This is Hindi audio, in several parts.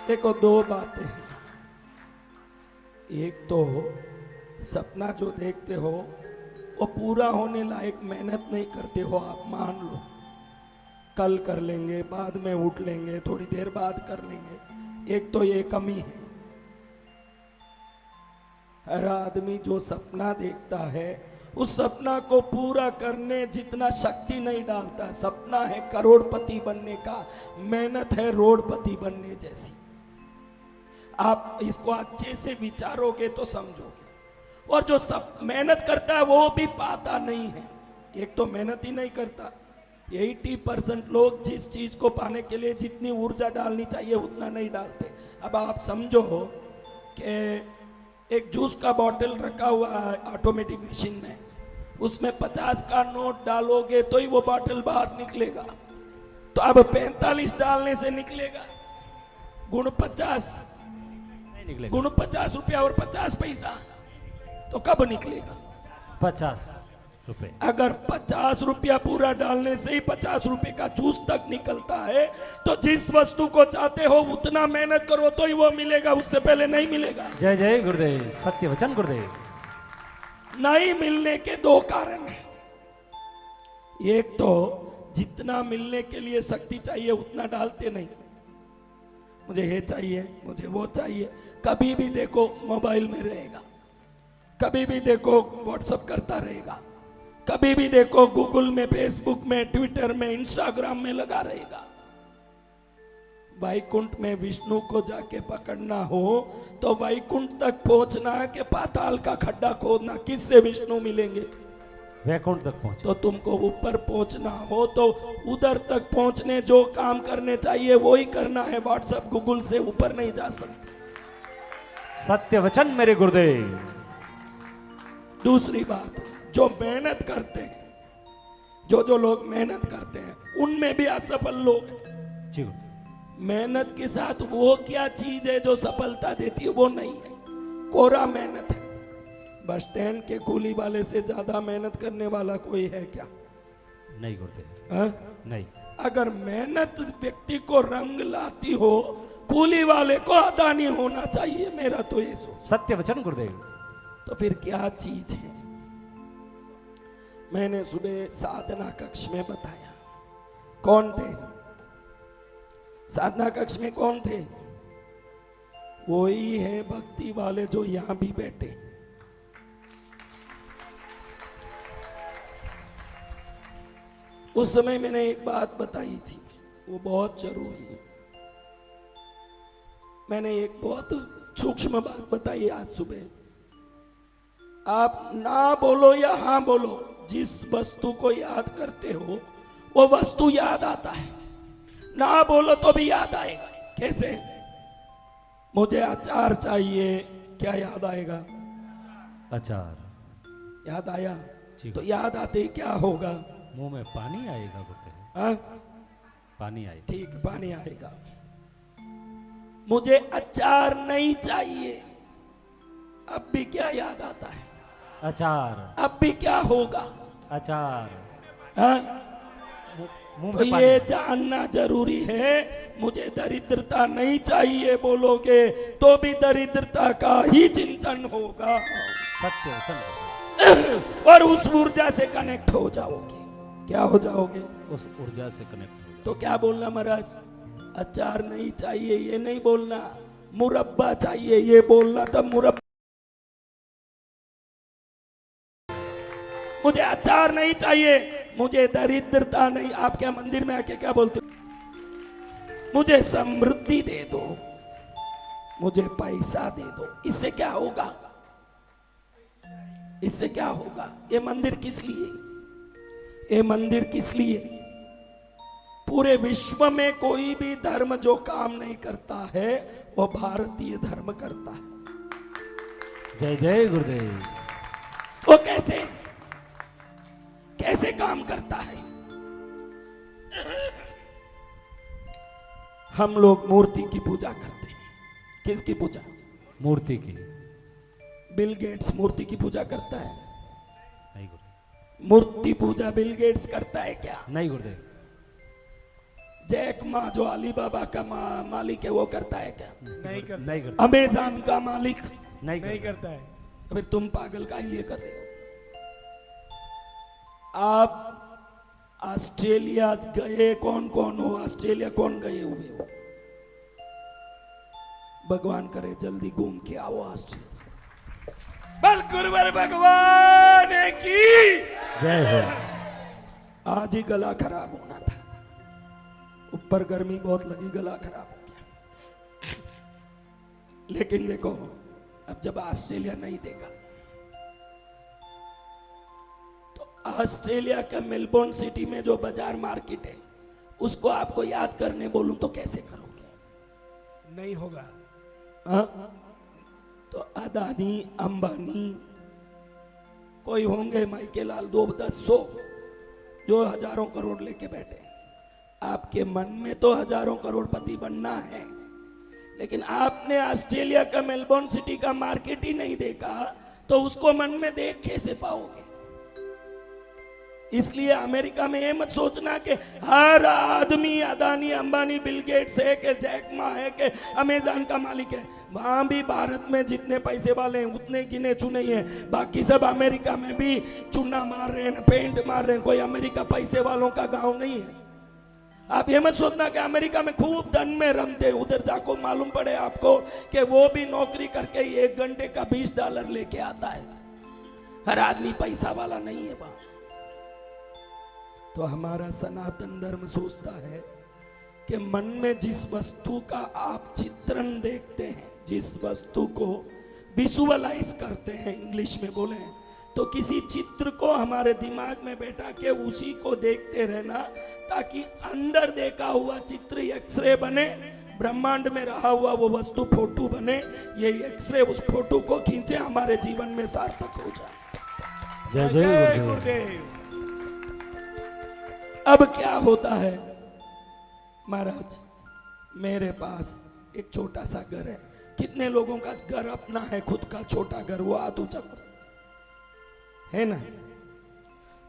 देखो दो बातें हैं। एक तो सपना जो देखते हो वो पूरा होने लायक मेहनत नहीं करते हो आप, मान लो कल कर लेंगे, बाद में उठ लेंगे, थोड़ी देर बाद कर लेंगे। एक तो ये कमी है। हर आदमी जो सपना देखता है उस सपना को पूरा करने जितना शक्ति नहीं डालता। सपना है करोड़पति बनने का, मेहनत है रोडपति बनने जैसी। आप इसको अच्छे से विचारोगे तो समझोगे। और जो सब मेहनत करता है वो भी पाता नहीं है। एक तो मेहनत ही नहीं करता। 80% लोग जिस चीज को पाने के लिए जितनी ऊर्जा डालनी चाहिए उतना नहीं डालते। अब आप समझो कि एक जूस का बॉटल रखा हुआ है ऑटोमेटिक मशीन में, उसमें 50 का नोट डालोगे तो ही वो बॉटल बाहर निकलेगा। तो अब 45 डालने से निकलेगा गुण 50, गुण 50 रुपया और 50 पैसा, तो कब निकलेगा 50 रुपए। अगर 50 रुपया पूरा डालने से ही 50 रुपए का जूस तक निकलता है तो जिस वस्तु को चाहते हो उतना मेहनत करो तो ही वो मिलेगा, उससे पहले नहीं मिलेगा। जय जय गुरुदेव, सत्य वचन गुरुदेव। नहीं मिलने के दो कारण हैं। एक तो जितना मिलने के लिए शक्ति चाहिए उतना डालते नहीं। मुझे ये चाहिए, मुझे वो चाहिए। कभी भी देखो मोबाइल में रहेगा, कभी भी देखो व्हाट्सएप करता रहेगा, कभी भी देखो गूगल में, फेसबुक में, ट्विटर में, इंस्टाग्राम में लगा रहेगा। वैकुंठ में विष्णु को जाके पकड़ना हो तो वैकुंठ तक पहुंचना है कि पाताल का खड्डा खोदना? किससे विष्णु मिलेंगे? वैकुंठ तक पहुंच। तो तुमको ऊपर पहुंचना हो तो उधर तक पहुंचने जो काम करने चाहिए वो ही करना है। व्हाट्सएप गूगल से ऊपर नहीं जा सकते। सत्य वचन मेरे गुरुदेव। दूसरी बात, जो मेहनत करते हैं, जो लोग मेहनत करते हैं उनमें भी असफल लोग हैं। जी। मेहनत के साथ वो क्या चीज है जो सफलता देती है? वो नहीं है, कोरा मेहनत है। बस स्टैंड के कूली वाले से ज्यादा मेहनत करने वाला कोई है क्या? नहीं गुरुदेव। हाँ? नहीं। अगर मेहनत व्यक्ति को रंग लाती हो, कूली वाले को अदानी होना चाहिए। मेरा तो ये सोच। सत्य वचन गुरुदेव। तो फिर क्या चीज है? मैंने सुबह साधना कक्ष में बताया। कौन थे साधना कक्ष में? कौन थे? वही है भक्ति वाले जो यहां भी बैठे। उस समय मैंने एक बात बताई थी, वो बहुत जरूरी है। मैंने एक बहुत सूक्ष्म बात बताई आज सुबह। आप ना बोलो या हाँ बोलो, जिस वस्तु को याद करते हो वो वस्तु याद आता है। ना बोलो तो भी याद आएगा। कैसे? मुझे अचार चाहिए, क्या याद आएगा? अचार। याद आया? तो याद आते ही क्या होगा? मुंह में पानी आएगा गुरुदेव। हाँ? पानी आएगा। ठीक, पानी आएगा। मुझे अचार नहीं चाहिए, अब भी क्या याद आता है? अचार। अब भी क्या होगा? अचार। हाँ? मुंह तो में पानी। ये जानना जरूरी है। मुझे दरिद्रता नहीं चाहिए बोलोगे तो भी दरिद्रता का ही चिंतन होगा। सत्य वचन। और उस ऊर्जा से कनेक्ट हो जाओगे। क्या हो जाओगे? उस ऊर्जा से कनेक्ट हो जाओगे। तो क्या बोलना महाराज? अचार नहीं चाहिए ये नहीं बोलना, मुरब्बा चाहिए ये बोलना। तब मुरब्बा, मुझे अचार नहीं चाहिए, मुझे दरिद्रता नहीं। आप क्या मंदिर में आके क्या बोलते हो? मुझे समृद्धि दे दो, मुझे पैसा दे दो। इससे क्या होगा? इससे क्या होगा? ये मंदिर किस लिए? ये मंदिर किस लिए? पूरे विश्व में कोई भी धर्म जो काम नहीं करता है वो भारतीय धर्म करता है। जय जय गुरुदेव। वो कैसे कैसे काम करता है? हम लोग मूर्ति की पूजा करते हैं। किसकी पूजा? मूर्ति की। बिल गेट्स मूर्ति की पूजा करता है? नहीं गुरुदेव। मूर्ति पूजा बिल गेट्स करता है क्या? नहीं गुरुदेव। जैक मा जो अलीबाबा का मालिक है वो करता है क्या? नहीं करता, नहीं करता, अमेजन का मालिक? नहीं नहीं करता। करता है। अबे तुम पागल का लिए कर रहे हो? आप ऑस्ट्रेलिया गए, कौन कौन हो ऑस्ट्रेलिया, कौन गए हुए हो? भगवान करे जल्दी घूम के आओ ऑस्ट्रेलिया। बल गुरुवर भगवान की जय हो। आज ही गला खराब होना था, ऊपर गर्मी बहुत लगी, गला खराब हो गया। लेकिन देखो, अब जब ऑस्ट्रेलिया नहीं देखा तो ऑस्ट्रेलिया का मेलबोर्न सिटी में जो बाजार मार्केट है उसको आपको याद करने बोलूं तो कैसे करोगे? नहीं होगा। हाँ? तो अदानी अंबानी कोई होंगे, माइकेलाल 2-10-100 जो हजारों करोड़ लेके बैठे। आपके मन में तो हजारों करोड़पति बनना है, लेकिन आपने ऑस्ट्रेलिया का मेलबोर्न सिटी का मार्केट ही नहीं देखा तो उसको मन में देख कैसे पाओगे? इसलिए अमेरिका में ये मत सोचना कि हर आदमी अदानी अंबानी बिल गेट्स है कि जैक मा है कि अमेजन का मालिक है। वहां भी भारत में जितने पैसे वाले हैं उतने गिने चुने ही हैं, बाकी सब अमेरिका में भी चुना मार रहे हैं, पेंट मार रहे हैं। कोई अमेरिका पैसे वालों का गांव नहीं है। आप ये मत सोचना कि अमेरिका में खूब धन में रमते, उधर जाको मालूम पड़े आपको कि वो भी नौकरी करके 1 घंटे का $20 लेके आता है। हर आदमी पैसा वाला नहीं है वहां। तो हमारा सनातन धर्म सोचता है कि मन में जिस वस्तु का आप चित्रण देखते हैं, जिस वस्तु को विजुअलाइज करते हैं, इंग्लिश में बोले तो किसी चित्र को हमारे दिमाग में बैठा के उसी को देखते रहना, ताकि अंदर देखा हुआ चित्र एक्सरे बने, ब्रह्मांड में रहा हुआ वो वस्तु फोटो बने। ये एक्सरे उस फोटो को खींचे, हमारे जीवन में सार्थक हो जाए। जय जय जय गुरुदेव। गुरुदेव। अब क्या होता है महाराज, मेरे पास एक छोटा सा घर है। कितने लोगों का घर अपना है, खुद का छोटा घर? वो हाथ ऊंचा है ना?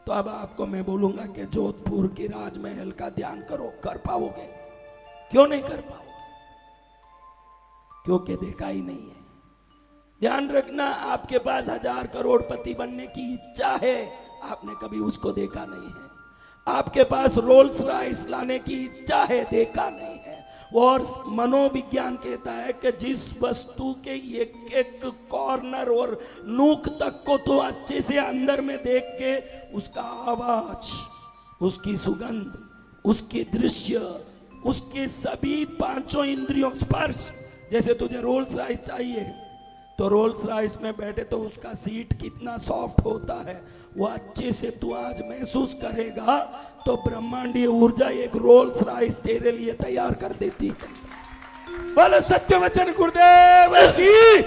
तो अब आपको मैं बोलूंगा कि जोधपुर की राजमहल का ध्यान करो, कर पाओगे? क्यों नहीं कर पाओगे? क्योंकि देखा ही नहीं है। ध्यान रखना, आपके पास 1000 करोड़पति बनने की इच्छा है, आपने कभी उसको देखा नहीं है। आपके पास रोल्स रॉयस लाने की इच्छा है, देखा नहीं है। और मनोविज्ञान कहता है कि जिस वस्तु के एक एक कॉर्नर और नूक तक को तो अच्छे से अंदर में देख के उसका आवाज, उसकी सुगंध, उसके दृश्य, उसके सभी 5 इंद्रियों, स्पर्श। जैसे तुझे रोल्स रॉयस चाहिए तो रोल्स रॉयस में बैठे तो उसका सीट कितना सॉफ्ट होता है, वो अच्छे से तू आज महसूस करेगा तो ब्रह्मांडीय ऊर्जा एक रोल्स रॉयस तेरे लिए तैयार कर देती है। बोलो सत्य वचन गुरुदेव की।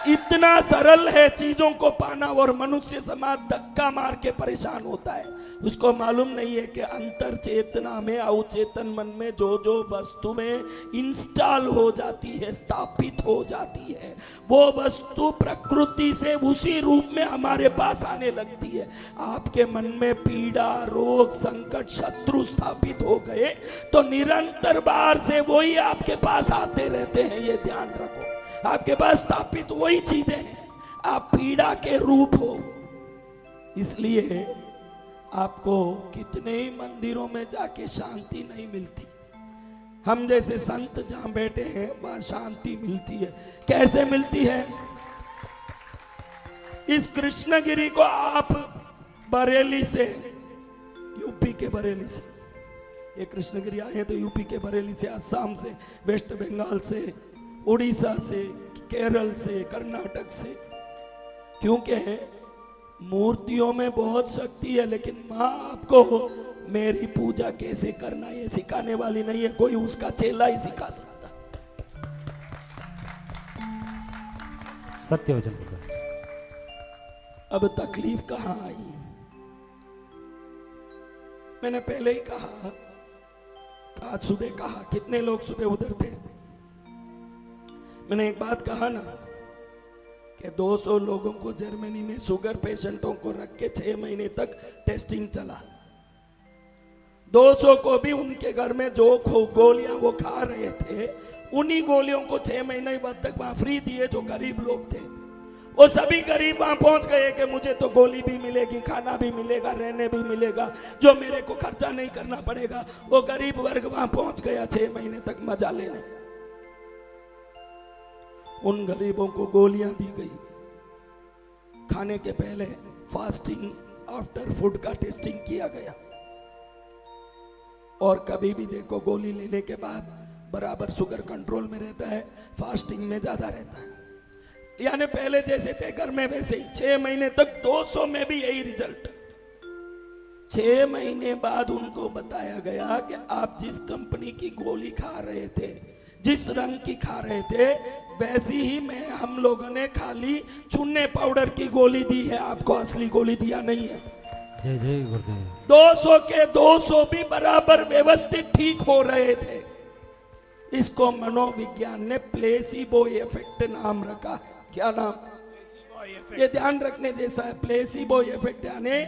इतना सरल है चीजों को पाना, और मनुष्य समाज धक्का मार के परेशान होता है। उसको मालूम नहीं है कि अंतर चेतना में, अवचेतन मन में जो जो वस्तु में इंस्टॉल हो जाती है, स्थापित हो जाती है, वो वस्तु प्रकृति से उसी रूप में हमारे पास आने लगती है। आपके मन में पीड़ा, रोग, संकट, शत्रु स्थापित हो गए तो निरंतर बाहर से वही आपके पास आते रहते हैं। ये ध्यान रखो, आपके पास स्थापित वही चीजें हैं, आप पीड़ा के रूप हो। इसलिए आपको कितने ही मंदिरों में जाके शांति नहीं मिलती। हम जैसे संत जहां बैठे हैं वहां शांति मिलती है। कैसे मिलती है? इस कृष्णगिरी को आप बरेली से, यूपी के बरेली से, ये कृष्णगिरी आए तो यूपी के बरेली से, असम से, वेस्ट बंगाल से, उड़ीसा से, केरल से, कर्नाटक से। क्योंकि मूर्तियों में बहुत शक्ति है, लेकिन माँ आपको मेरी पूजा कैसे करना ये सिखाने वाली नहीं है, कोई उसका चेला ही सिखा सकता। सत्य वचन गुरुदेव। अब तकलीफ कहां आई? मैंने पहले ही कहा, आज सुबह कहा, कितने लोग सुबह उधर थे? मैंने एक बात कहा ना कि 200 लोगों को जर्मनी में शुगर पेशेंटों को रख के 6 महीने तक टेस्टिंग चला। 200 को भी उनके घर में जो गोलियां वो खा रहे थे, उन्हीं गोलियों को 6 महीने बाद तक वहां फ्री दिए जो गरीब लोग थे। वो सभी गरीब वहां पहुंच गए कि मुझे तो गोली भी मिलेगी, खाना भी मिलेगा, रहने भी मिलेगा, जो मेरे को खर्चा नहीं करना पड़ेगा। वो गरीब वर्ग वहां पहुंच गया 6 महीने तक मजा लेने। उन गरीबों को गोलियां दी गई। खाने के पहले फास्टिंग, आफ्टर फूड का टेस्टिंग किया गया। और कभी भी देखो गोली लेने के बाद बराबर शुगर कंट्रोल में रहता है, फास्टिंग में ज्यादा रहता है। यानी पहले जैसे थे घर में वैसे ही। 6 महीने तक 200 में भी यही रिजल्ट। 6 महीने बाद उनको बताया गया कि आप जिस कंपनी की गोली खा रहे थे, जिस रंग की खा रहे थे, वैसी ही में हम लोगों ने खाली चूने पाउडर की गोली दी है, आपको असली गोली दिया नहीं है। जय जय गुरुदेव। 200 के 200 भी बराबर व्यवस्थित ठीक हो रहे थे। इसको मनोविज्ञान ने प्लेसिबो इफेक्ट नाम रखा है। क्या नाम? ये ध्यान रखने जैसा है। प्लेसिबो इफेक्ट यानी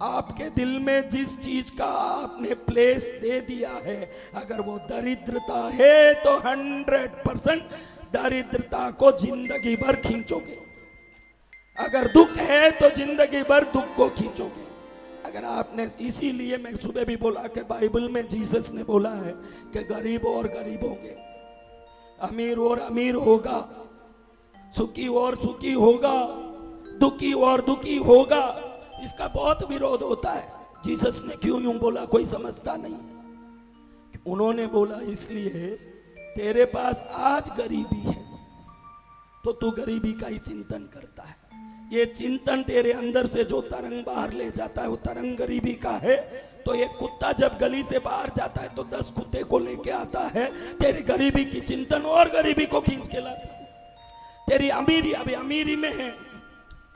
आपके दिल में जिस चीज का आपने प्लेस दे दिया है, अगर वो दरिद्रता है तो 100% दरिद्रता को जिंदगी भर खींचोगे। अगर दुख है तो जिंदगी भर दुख को खींचोगे। अगर आपने, इसीलिए मैं सुबह भी बोला कि बाइबल में जीसस ने बोला है कि गरीब और गरीब होंगे, अमीर और अमीर होगा, सुखी और सुखी होगा, दुखी और दुखी होगा। इसका बहुत विरोध होता है। जीसस ने क्यों यूं बोला कोई समझता नहीं। उन्होंने बोला इसलिए तेरे पास आज गरीबी है तो तू गरीबी का ही चिंतन करता है। ये चिंतन तेरे अंदर से जो तरंग बाहर ले जाता है वो तरंग गरीबी का है। तो एक कुत्ता जब गली से बाहर जाता है तो 10 कुत्ते को लेके आता है। तेरी गरीबी की चिंतन और गरीबी को खींच के लाता है। तेरी अमीरी अभी अमीरी में है,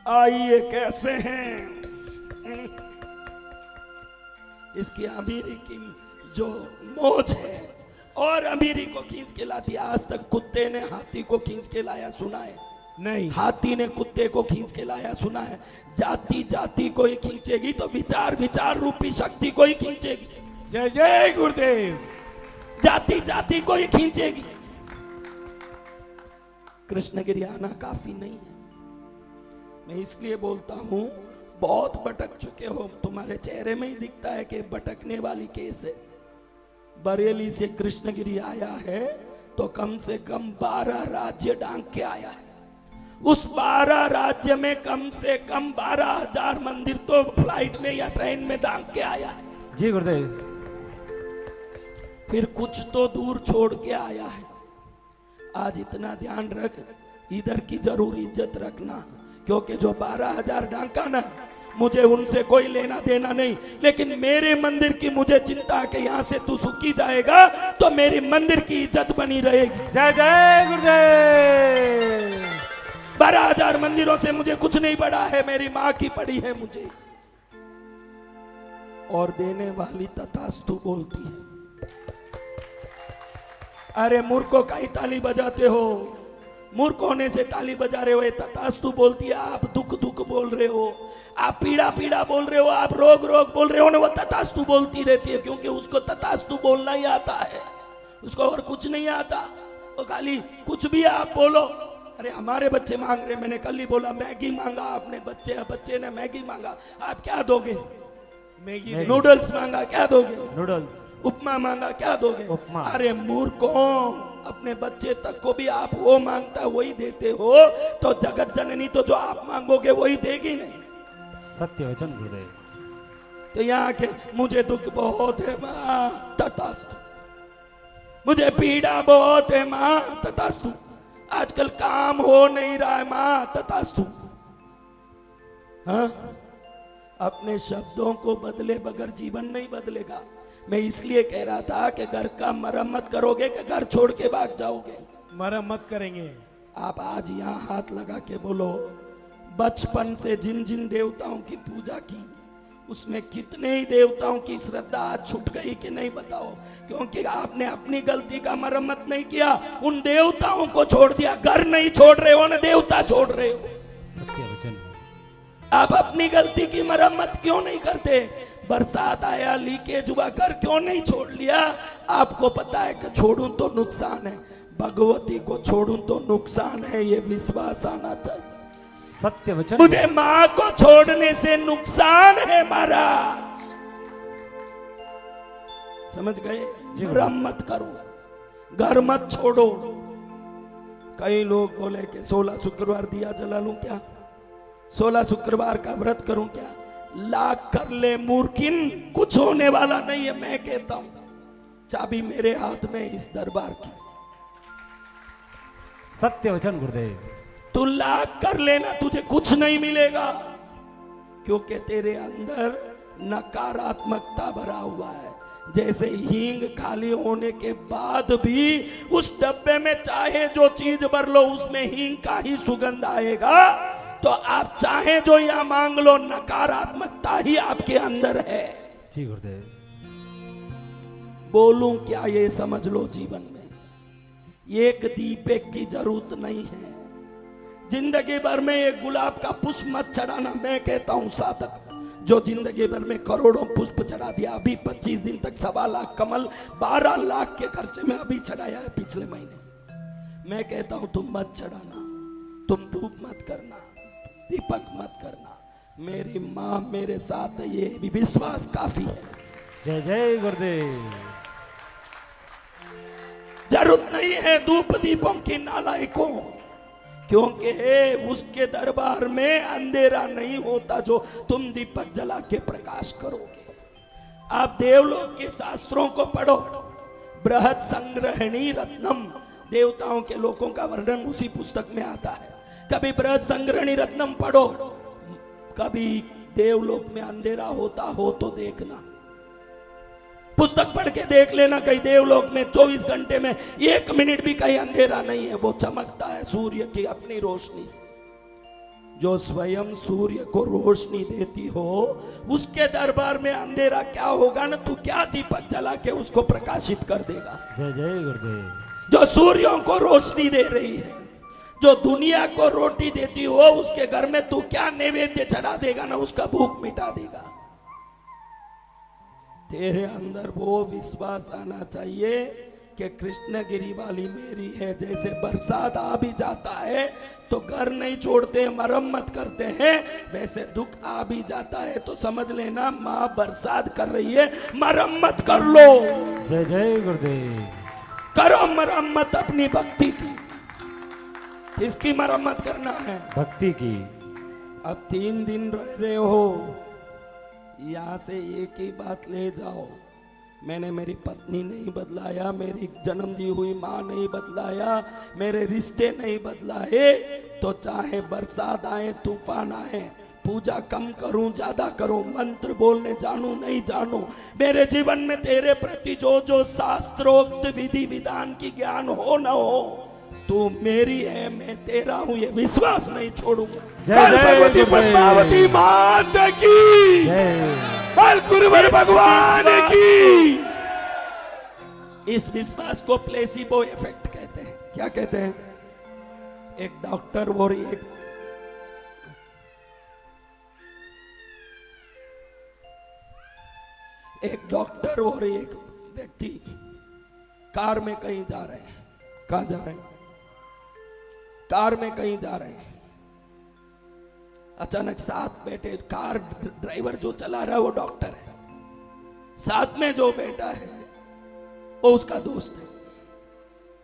आइए कैसे हैं, इसकी अमीरी की जो मौज है और अमीरी को खींच के लाती है। आज तक कुत्ते ने हाथी को खींच के लाया सुना है? नहीं। हाथी ने कुत्ते को खींच के लाया सुना है? जाति जाति को ही खींचेगी तो विचार विचार रूपी शक्ति को ही खींचेगी। जय जय गुरुदेव। जाति जाति को ही खींचेगी। कृष्णगिरी आना काफी नहीं है। मैं इसलिए बोलता हूं, बहुत भटक चुके हो, तुम्हारे चेहरे में ही दिखता है कि भटकने वाली केस है। बरेली से कृष्णगिरी आया है तो कम से कम 12 राज्य डांग के आया है। उस 12 राज्य में कम से कम 12,000 मंदिर तो फ्लाइट में या ट्रेन में डांग के आया है। जी गुरुदेव। फिर कुछ तो दूर छोड़ के आया है। आज इतना ध्यान रख, इधर की जरूर इज्जत रखना, क्योंकि जो 12,000 डांका ना, मुझे उनसे कोई लेना देना नहीं, लेकिन मेरे मंदिर की मुझे चिंता है कि यहाँ से तू सुखी जाएगा तो मेरी मंदिर की इज्जत बनी रहेगी। जय जय गुरुदेव। 12,000 मंदिरों से मुझे कुछ नहीं पड़ा है, मेरी माँ की पड़ी है मुझे। और देने वाली तथास्तु बोलती है। अरे मूर्खों का ही ताली बजाते हो, मूर्ख होने से ताली बजा रहे हो। ये तथास्तु बोलती है। आप दुख दुख बोल रहे हो, आप पीड़ा पीड़ा बोल रहे हो, आप रोग रोग बोल रहे हो ना, वो तथास्तु बोलती रहती है, क्योंकि उसको तथास्तु बोलना ही आता है, उसको और कुछ नहीं आता। वो खाली कुछ भी आप बोलो। अरे हमारे बच्चे मांग रहे, मैंने कल ही बोला मैगी मांगा आपने, बच्चे ने मैगी मांगा, आप क्या दोगे? मैगी। नूडल्स मांगा, क्या दोगे? नूडल्स। उपमा मांगा, क्या दोगे? उपमा। अरे मूर्खों, अपने बच्चे तक को भी आप वो मांगता वही देते हो, तो जगत जननी तो जो आप मांगोगे वही देगी नहीं। सत्य वचन गुरुदेव। तो यहाँ के मुझे दुख बहुत है माँ, तथास्तु। मुझे पीड़ा बहुत है माँ, तथास्तु। आजकल काम हो नहीं रहा है माँ, तथास्तु। हाँ, अपने शब्दों को बदले बगैर जीवन नहीं बदलेगा। मैं इसलिए कह रहा था कि घर का मरम्मत करोगे कि घर छोड़ के भाग जाओगे? मरम्मत करेंगे। आप आज यहाँ हाथ लगा के बोलो, बचपन से जिन जिन देवताओं की पूजा की, उसमें कितने ही देवताओं की श्रद्धा आज छूट गई कि नहीं बताओ? क्योंकि आपने अपनी गलती का मरम्मत नहीं किया, उन देवताओं को छोड़ दिया। घर नहीं छोड़ रहे हो ना, देवता छोड़ रहे हो। सत्य वचन। आप अपनी गलती की मरम्मत क्यों नहीं करते? बरसात आया, लीकेज हुआ, घर क्यों नहीं छोड़ लिया? आपको पता है कि छोड़ूं तो नुकसान है, भगवती को छोड़ूं तो नुकसान है, ये विश्वास आना चाहिए। सत्य वचन मुझे मां को छोड़ने से नुकसान है महाराज, समझ गए? मरम्मत करो, घर मत छोड़ो। कई लोग बोले कि 16 शुक्रवार दिया जला लूं क्या, 16 शुक्रवार का व्रत करूं क्या? लाख कर ले मूर्खिन, कुछ होने वाला नहीं है। मैं कहता हूं चाबी मेरे हाथ में इस दरबार की। सत्य वचन गुरुदेव। तू लाख कर लेना, तुझे कुछ नहीं मिलेगा, क्योंकि तेरे अंदर नकारात्मकता भरा हुआ है। जैसे हींग खाली होने के बाद भी उस डब्बे में चाहे जो चीज भर लो उसमें हींग का ही सुगंध आएगा, तो आप चाहे जो या मांग लो, नकारात्मकता ही आपके अंदर है। जी गुरुदेव। बोलूं क्या ये समझ लो, जीवन में एक दीपक की जरूरत नहीं है। जिंदगी भर में एक गुलाब का पुष्प मत चढ़ाना। मैं कहता हूं साधक जो जिंदगी भर में करोड़ों पुष्प चढ़ा दिया, अभी 25 दिन तक 1.25 लाख कमल 12 लाख के खर्चे में अभी चढ़ाया है पिछले महीने। मैं कहता हूं तुम मत चढ़ाना, तुम धूप मत करना, दीपक मत करना। मेरी मां मेरे साथ है, ये भी विश्वास काफी है। जय जय गुरुदेव। जरूरत नहीं है धूप दीपों की नालायकों, क्योंकि उसके दरबार में अंधेरा नहीं होता जो तुम दीपक जला के प्रकाश करोगे। आप देवलोक के शास्त्रों को पढ़ो, बृहद संग्रहणी रत्नम, देवताओं के लोकों का वर्णन उसी पुस्तक में आता है। कभी बृहद संग्रहणी रत्नम पढ़ो, कभी देवलोक में अंधेरा होता हो तो देखना, पुस्तक पढ़ के देख लेना। कहीं देवलोक में 24 घंटे में 1 मिनट भी कहीं अंधेरा नहीं है, वो चमकता है सूर्य की अपनी रोशनी से। जो स्वयं सूर्य को रोशनी देती हो, उसके दरबार में अंधेरा क्या होगा ना, तू क्या दीपक जला के उसको प्रकाशित कर देगा। जय जय गुरुदेव। जो सूर्यों को रोशनी दे रही है, जो दुनिया को रोटी देती हो, उसके घर में तू क्या नैवेद्य चढ़ा देगा ना, उसका भूख मिटा देगा। तेरे अंदर वो विश्वास आना चाहिए कि कृष्णगिरी वाली मेरी है। जैसे बरसात आ भी जाता है तो घर नहीं छोड़ते, मरम्मत करते हैं, वैसे दुख आ भी जाता है तो समझ लेना माँ बरसात कर रही है, मरम्मत कर लो। जय जय गुरुदेव। करो मरम्मत अपनी भक्ति की। किसकी मरम्मत करना है? भक्ति की। अब 3 दिन रह रहे हो, यहां से एक ही बात ले जाओ, मैंने मेरी पत्नी नहीं बदलाया, मेरी जन्म दी हुई माँ नहीं बदलाया, मेरे रिश्ते नहीं बदलाए, तो चाहे बरसात आए तूफान आए, पूजा कम करूं ज्यादा करूं, मंत्र बोलने जानूं नहीं जानूं, मेरे जीवन में तेरे प्रति जो जो शास्त्रोक्त विधि विधान की ज्ञान हो न हो, तू मेरी है मैं तेरा हूं, ये विश्वास नहीं छोड़ूंगा। जय जय भगवती पद्मावती माता की, बल गुरुवर भगवान की। इस विश्वास को प्लेसिबो इफेक्ट कहते हैं। क्या कहते हैं? एक डॉक्टर और एक डॉक्टर और एक व्यक्ति कार में कहीं जा रहे हैं। कहां जा रहे हैं? कार में कहीं जा रहे हैं। अचानक साथ बैठे, कार ड्राइवर जो चला रहा है वो डॉक्टर है, साथ में जो बैठा है वो उसका दोस्त है।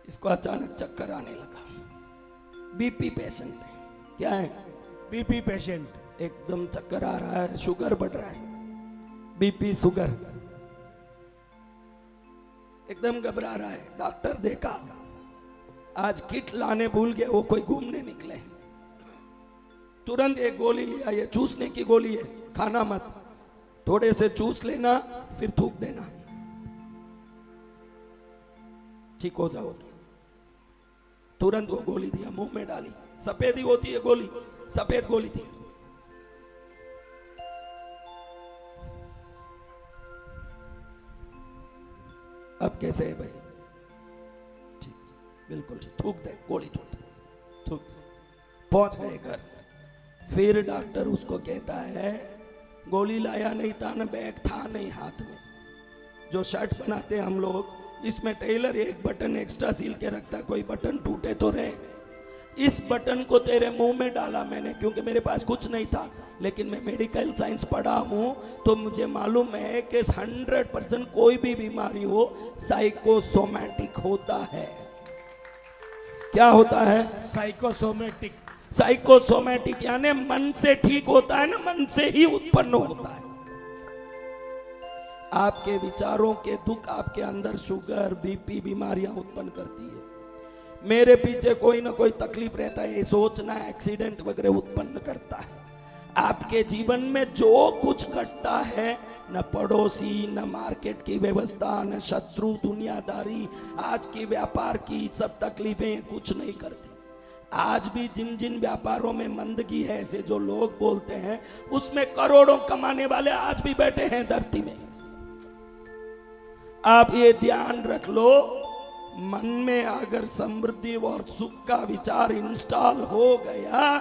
इसको अचानक चक्कर आने लगा। बीपी पेशेंट है। क्या है? BP patient. एकदम चक्कर आ रहा है, शुगर बढ़ रहा है, बीपी शुगर, एकदम घबरा रहा है। डॉक्टर देखा, आज किट लाने भूल गए, वो कोई घूमने निकले, तुरंत एक गोली लिया, ये चूसने की गोली है, खाना मत, थोड़े से चूस लेना फिर थूक देना, ठीक हो जाओगे। तुरंत वो गोली दिया, मुंह में डाली, सफेद ही होती है गोली, सफेद गोली थी। अब कैसे है भाई? ठीक, बिल्कुल ठीक, थूक दे गोली, थूक दे। पहुंच गए घर। फिर डॉक्टर उसको कहता है गोली लाया नहीं था ना, बैग था नहीं हाथ में। जो शर्ट बनाते हैं हम लोग, इसमें टेलर एक बटन एक्स्ट्रा सील के रखता, कोई बटन टूटे तो रहे। इस बटन को तेरे मुंह में डाला मैंने, क्योंकि मेरे पास कुछ नहीं था, लेकिन मैं मेडिकल साइंस पढ़ा हूं तो मुझे मालूम है कि 100% कोई भी बीमारी हो साइकोसोमैटिक होता है। क्या होता है? साइकोसोमेटिक। साइकोसोमैटिक यानी मन से ठीक होता है ना, मन से ही उत्पन्न होता है। आपके विचारों के दुख आपके अंदर शुगर बीपी बीमारियां उत्पन्न करती है। मेरे पीछे कोई ना कोई तकलीफ रहता है, ये सोचना एक्सीडेंट वगैरह उत्पन्न करता है। आपके जीवन में जो कुछ घटता है, न पड़ोसी, न मार्केट की व्यवस्था, न शत्रु, दुनियादारी, आज की व्यापार की सब तकलीफें कुछ नहीं करती। आज भी जिन जिन व्यापारों में मंदगी है, ऐसे जो लोग बोलते हैं, उसमें करोड़ों कमाने वाले आज भी बैठे हैं धरती में। आप ये ध्यान रख लो, मन में अगर समृद्धि और सुख का विचार इंस्टॉल हो गया,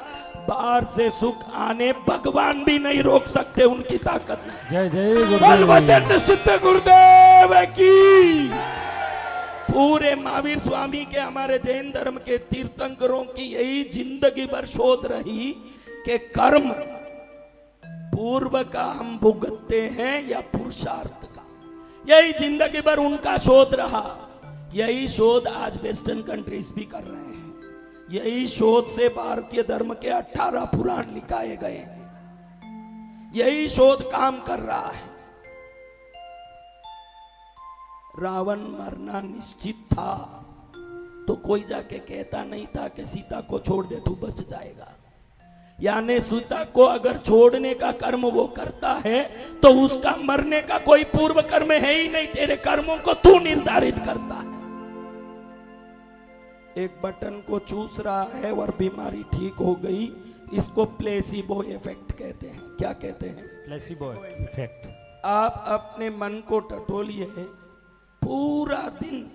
बाहर से सुख आने भगवान भी नहीं रोक सकते, उनकी ताकत नहीं। जय जय बोल वचन गुरुदेव। सिद्ध गुरुदेव की। पूरे महावीर स्वामी के, हमारे जैन धर्म के तीर्थंकरों की यही जिंदगी भर शोध रही कि कर्म पूर्व का हम भुगतते हैं या पुरुषार्थ का। यही जिंदगी भर उनका शोध रहा। यही शोध आज वेस्टर्न कंट्रीज भी कर रहे हैं। यही शोध से भारतीय धर्म के 18 पुराण लिखाए गए हैं। यही शोध काम कर रहा है। रावण मरना निश्चित था तो कोई जाके कहता नहीं था कि सीता को छोड़ दे तू बच जाएगा। यानी सीता को अगर छोड़ने का कर्म वो करता है तो उसका मरने का कोई पूर्व कर्म है ही नहीं। तेरे कर्मों को तू निर्धारित करता है। एक बटन को चूस रहा है और बीमारी ठीक हो गई, इसको प्लेसिबो इफेक्ट कहते हैं। क्या कहते हैं? Placebo effect. आप अपने मन को टटोलिए, पूरा दिन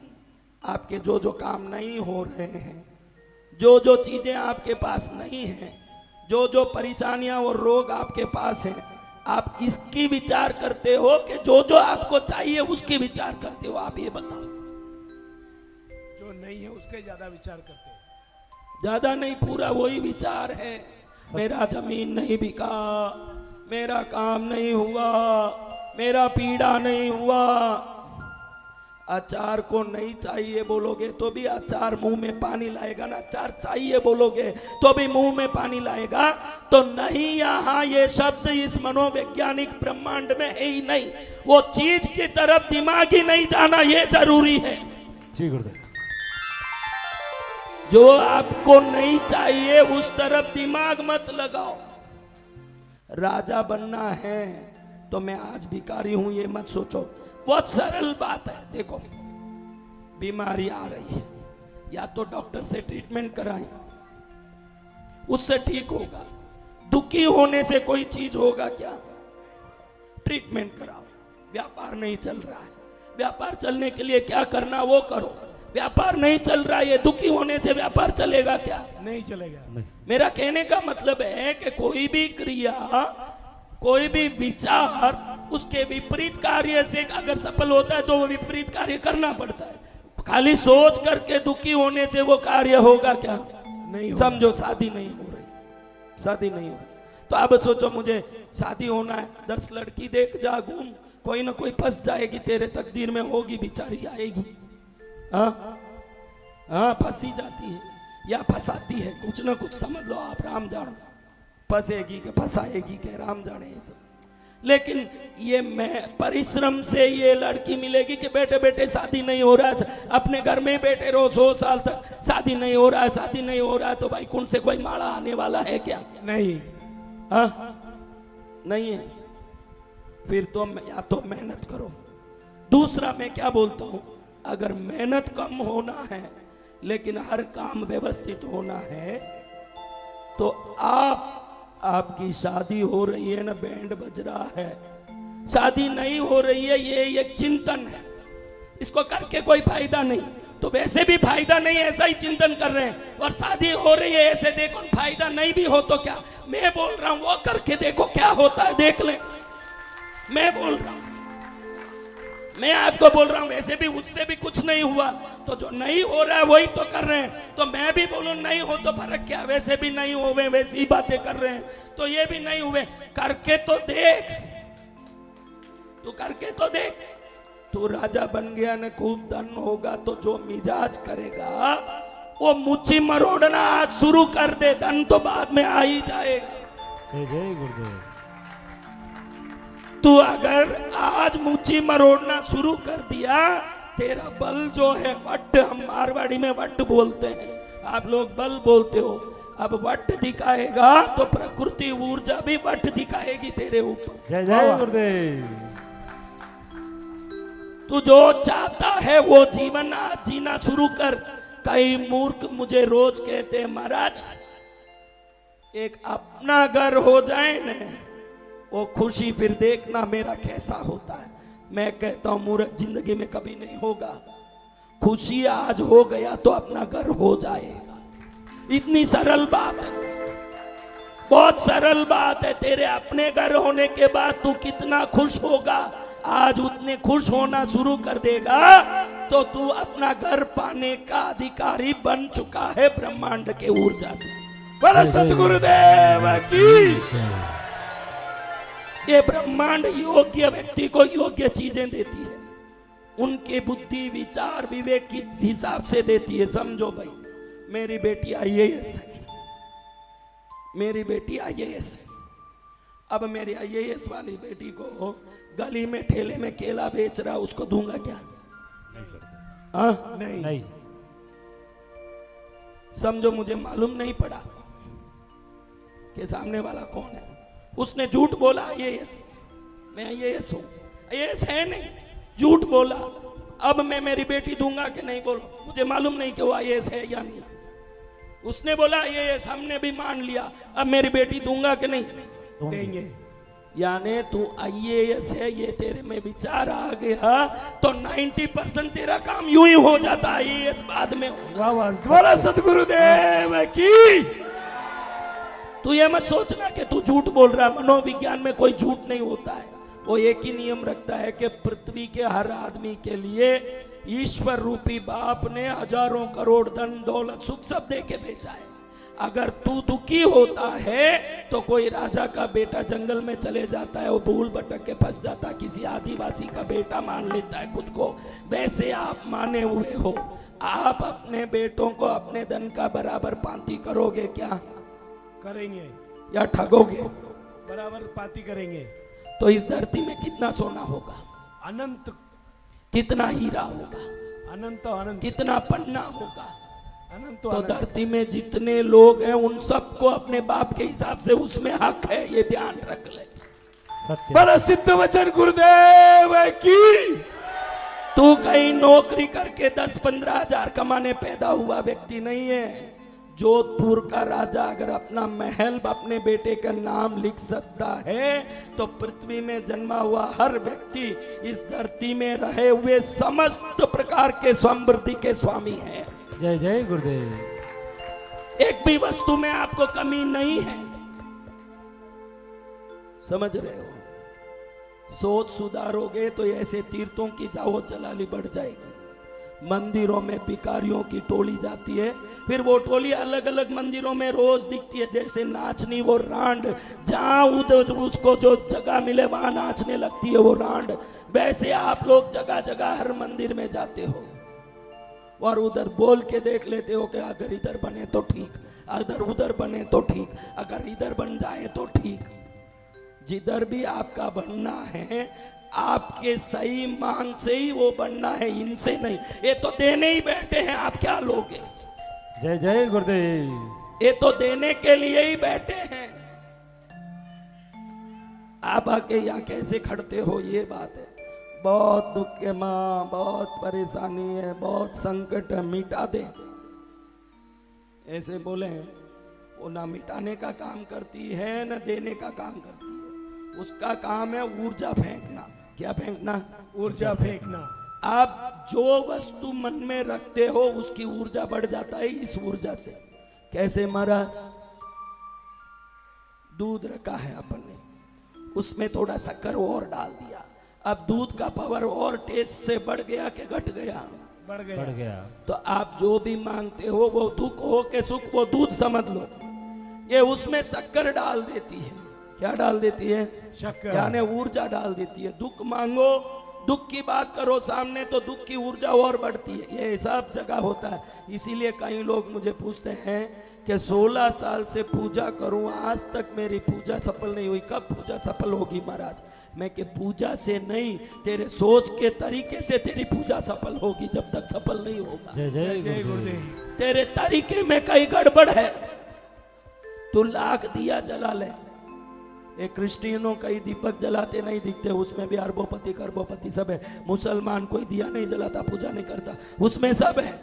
आपके जो जो काम नहीं हो रहे हैं, जो जो चीजें आपके पास नहीं हैं, जो जो परेशानियां और रोग आपके पास हैं, आप इसकी विचार करते हो कि जो जो आपको चाहिए उसकी विचार करते हो। आप ये बताओ। जो नहीं है उसके ज्यादा विचार करते हैं। ज्यादा नहीं, पूरा वही विचार है। मेरा जमीन नहीं बिका, मेरा काम नहीं हुआ, मेरा पीड़ा नहीं हुआ। अचार को नहीं चाहिए बोलोगे तो भी अचार मुंह में पानी लाएगा ना। अचार चाहिए बोलोगे तो भी मुंह में पानी लाएगा। तो नहीं, यहाँ ये शब्द इस मनोवैज्ञानिक ब्रह्मांड में है ही नहीं। वो चीज की तरफ दिमाग ही नहीं जाना, ये जरूरी है। जी गुरुदेव। जो आपको नहीं चाहिए उस तरफ दिमाग मत लगाओ। राजा बनना है तो मैं आज भिखारी हूं ये मत सोचो। बहुत सरल बात है। देखो, बीमारी आ रही है, या तो डॉक्टर से ट्रीटमेंट कराएं, उससे ठीक होगा। दुखी होने से कोई चीज होगा क्या? ट्रीटमेंट कराओ। व्यापार नहीं चल रहा है, व्यापार चलने के लिए क्या करना वो करो। व्यापार नहीं चल रहा है, ये दुखी होने से व्यापार चलेगा क्या? नहीं चलेगा। नहीं। मेरा कहने का मतलब है कि कोई भी क्रिया, कोई भी विचार, उसके विपरीत कार्य से अगर सफल होता है तो वो विपरीत कार्य करना पड़ता है। खाली सोच करके दुखी होने से वो कार्य होगा क्या? नहीं होगा। समझो, शादी नहीं हो रही, शादी नहीं हो रही तो अब सोचो मुझे शादी होना है, 10 लड़की देख जा घूम, कोई ना कोई फंस जाएगी तेरे तकदीर में, होगी, बेचारी आएगी। हाँ, फंसी जाती है या फंसाती है, कुछ ना कुछ समझ लो आप, राम जानो। फंसेगी के फंसाएगी के राम जाने ये सब। लेकिन ये मैं परिश्रम से ये लड़की मिलेगी कि बैठे बैठे शादी नहीं हो रहा है, अपने घर में बैठे रहो 100 साल तक, शादी नहीं हो रहा है, शादी नहीं हो रहा है, तो भाई कुंड से कोई माड़ा आने वाला है क्या? नहीं। हाँ, नहीं है। फिर तो या तो मेहनत करो। दूसरा मैं क्या बोलता हूं, अगर मेहनत कम होना है लेकिन हर काम व्यवस्थित होना है तो आपकी शादी हो रही है ना, बैंड बज रहा है, शादी नहीं हो रही है, ये एक चिंतन है, इसको करके कोई फायदा नहीं। तो वैसे भी फायदा नहीं, ऐसा ही चिंतन कर रहे हैं। और शादी हो रही है ऐसे देखो, फायदा नहीं भी हो तो क्या, मैं बोल रहा हूं वो करके देखो क्या होता है, देख लें। मैं बोल रहा हूं, मैं आपको बोल रहा हूं, वैसे भी उससे भी कुछ नहीं हुआ, तो जो नहीं हो रहा है वही तो कर रहे हैं। तो मैं भी बोलूं नहीं हो तो फर्क क्या, वैसे भी नहीं हुए, वैसी ही बातें कर रहे हैं, तो ये भी नहीं हुए। करके तो देख, तू करके तो देख। तू राजा बन गया ने खूब धन होगा, तो जो मिजाज करेगा वो मुच्ची मरोड़ना आज शुरू कर दे, धन तो बाद में आ ही जाएगा। जय जय गुरुदेव। तू अगर आज मुच्ची मरोड़ना शुरू कर दिया, तेरा बल जो है वट, हम मारवाड़ी में वट बोलते हैं, आप लोग बल बोलते हो, अब वट दिखाएगा तो प्रकृति ऊर्जा भी वट दिखाएगी तेरे ऊपर। जय जय गुरुदेव। तू जो चाहता है वो जीवन आज जीना शुरू कर। कई मूर्ख मुझे रोज कहते हैं महाराज एक अपना घर हो जाए न, वो खुशी फिर देखना मेरा कैसा होता है। मैं कहता हूं मूर्ख जिंदगी में कभी नहीं होगा। खुशी आज हो गया तो अपना घर हो जाएगा, इतनी सरल बात है, बहुत सरल बात है। तेरे अपने घर होने के बाद तू कितना खुश होगा, आज उतने खुश होना शुरू कर देगा तो तू अपना घर पाने का अधिकारी बन चुका है ब्रह्मांड के ऊर्जा से। बोलो सतगुरुदेव की। ये ब्रह्मांड योग्य व्यक्ति को योग्य चीजें देती है, उनके बुद्धि विचार विवेक के हिसाब से देती है। समझो भाई, मेरी बेटी आईएएस है, मेरी बेटी आईएएस है। अब मेरी आईएएस वाली बेटी को गली में ठेले में केला बेच रहा, उसको दूंगा क्या? हाँ नहीं। समझो मुझे मालूम नहीं पड़ा कि सामने वाला कौन है। उसने झूठ बोला आईएएस, मैं आईएएस हूं, आईएएस है नहीं, झूठ बोला। अब मैं मेरी बेटी दूंगा कि नहीं? बोलो, मुझे मालूम नहीं कि वो आईएएस है या नहीं। उसने बोला आईएएस, हमने भी मान लिया, अब मेरी बेटी दूंगा कि नहीं? देंगे। यानी तू आईएएस है, ये तेरे में विचार आ गया तो 90% तेरा काम यूं ही हो जाता, आईएएस बाद में होगा। बोलो सतगुरुदेव की। तू ये मत सोचना कि तू झूठ बोल रहा है, मनोविज्ञान में कोई झूठ नहीं होता है। वो एक ही नियम रखता है कि पृथ्वी के हर आदमी के लिए ईश्वर रूपी बाप ने हजारों करोड़ धन दौलत सुख सब दे के भेजा है। अगर तू दुखी होता है तो कोई राजा का बेटा जंगल में चले जाता है, वो भूल भटक के फंस जाता है, किसी आदिवासी का बेटा मान लेता है खुद को। वैसे आप माने हुए हो, आप अपने बेटों को अपने धन का बराबर पांति करोगे क्या? करेंगे। या ठगोगे? बराबर पाती करेंगे। तो इस धरती में कितना सोना होगा? अनंत। कितना हीरा होगा? अनंत अनंत। कितना पन्ना होगा? अनंत तो अनंत। धरती में जितने लोग हैं उन सबको अपने बाप के हिसाब से उसमें हक है, ये ध्यान रख ले। सत्य। बड़ा सिद्ध वचन गुरुदेव की। तू कहीं नौकरी करके 10-15 हजार कमाने पैदा हुआ व्यक्ति नहीं है। जोधपुर का राजा अगर अपना महल अपने बेटे का नाम लिख सकता है तो पृथ्वी में जन्मा हुआ हर व्यक्ति इस धरती में रहे हुए समस्त प्रकार के समृद्धि के स्वामी है। जय जय गुरुदेव। एक भी वस्तु में आपको कमी नहीं है, समझ रहे हो? सोच सुधारोगे तो ऐसे तीर्थों की जाओ जलाली बढ़ जाएगी। मंदिरों में भिखारियों की टोली जाती है, फिर वो टोली अलग अलग मंदिरों में रोज दिखती है, जैसे नाचनी वो रांड, जहां उधर उसको जो जगह मिले वहां नाचने लगती है वो रांड। वैसे आप लोग जगह जगह हर मंदिर में जाते हो और उधर बोल के देख लेते हो कि अगर इधर बने तो ठीक, अगर उधर बने तो ठीक, अगर इधर बन जाए तो ठीक। जिधर भी आपका बनना है आपके सही मांग से ही वो बनना है, इनसे नहीं। ये तो देने ही बैठे हैं, आप क्या लोगे? जय जय गुरुदेव। ये तो देने के लिए ही बैठे हैं। आप आके यहाँ कैसे खड़ते हो ये बात है। बहुत दुख है माँ, बहुत परेशानी है, बहुत संकट है, मिटा दे, ऐसे बोले वो ना मिटाने का काम करती है ना देने का काम करती है। उसका काम है ऊर्जा फेंकना। क्या फेंकना? ऊर्जा फेंकना। आप जो वस्तु मन में रखते हो उसकी ऊर्जा बढ़ जाता है इस ऊर्जा से। कैसे महाराज? दूध रखा है अपन ने, उसमें थोड़ा शक्कर और डाल दिया। अब दूध का पावर और टेस्ट से बढ़ गया कि घट गया? बढ़ बढ़ गया। गया। तो आप जो भी मांगते हो वो दुख हो के सुख, वो दूध समझ लो। ये उसमें शक्कर डाल देती है। क्या डाल देती है? शक्कर। यानी ऊर्जा डाल देती है। दुख मांगो, दुख की बात करो सामने तो दुख की ऊर्जा और बढ़ती है। ये सब जगह होता है। इसीलिए कई लोग मुझे पूछते हैं कि 16 साल से पूजा करूं, आज तक मेरी पूजा सफल नहीं हुई, कब पूजा सफल होगी महाराज? मैं कि पूजा से नहीं, तेरे सोच के तरीके से तेरी पूजा सफल होगी, जब तक सफल नहीं होगा। जय जय जय गुरुदेव। गुरुदेव। तेरे तरीके में कई गड़बड़ है। तू लाख दिया जला ले, एक क्रिश्चियनों कई दीपक जलाते नहीं दिखते, उसमें भी अरबोपति करोड़पति सब है। मुसलमान कोई दिया नहीं जलाता, पूजा नहीं करता, उसमें सब है।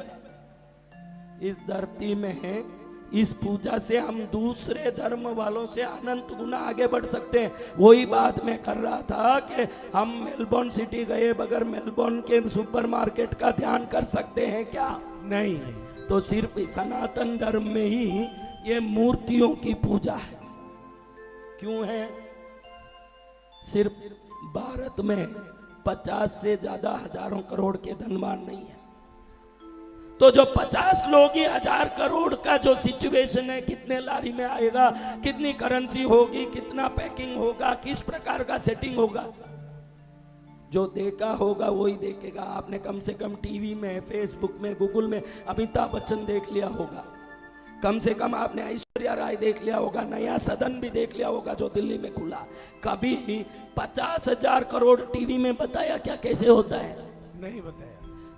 इस धरती में है, इस पूजा से हम दूसरे धर्म वालों से अनंत गुना आगे बढ़ सकते हैं। वही बात मैं कर रहा था कि हम मेलबोर्न सिटी गए बगैर मेलबोर्न के सुपरमार्केट का ध्यान कर सकते हैं क्या? नहीं। तो सिर्फ सनातन धर्म में ही ये मूर्तियों की पूजा है। क्यों है? सिर्फ भारत में 50 से ज्यादा हजारों करोड़ के धनवान नहीं है। तो जो 50 लोग ही 1000 करोड़ का जो सिचुएशन है, कितने लारी में आएगा, कितनी करेंसी होगी, कितना पैकिंग होगा, किस प्रकार का सेटिंग होगा, जो देखा होगा वही देखेगा। आपने कम से कम टीवी में, फेसबुक में, गूगल में अमिताभ बच्चन देख लिया होगा, कम से कम आपने ऐश्वर्या राय देख लिया होगा, नया सदन भी देख लिया होगा जो दिल्ली में खुला। कभी 50,000 करोड़ टीवी में बताया क्या कैसे होता है? नहीं बताया।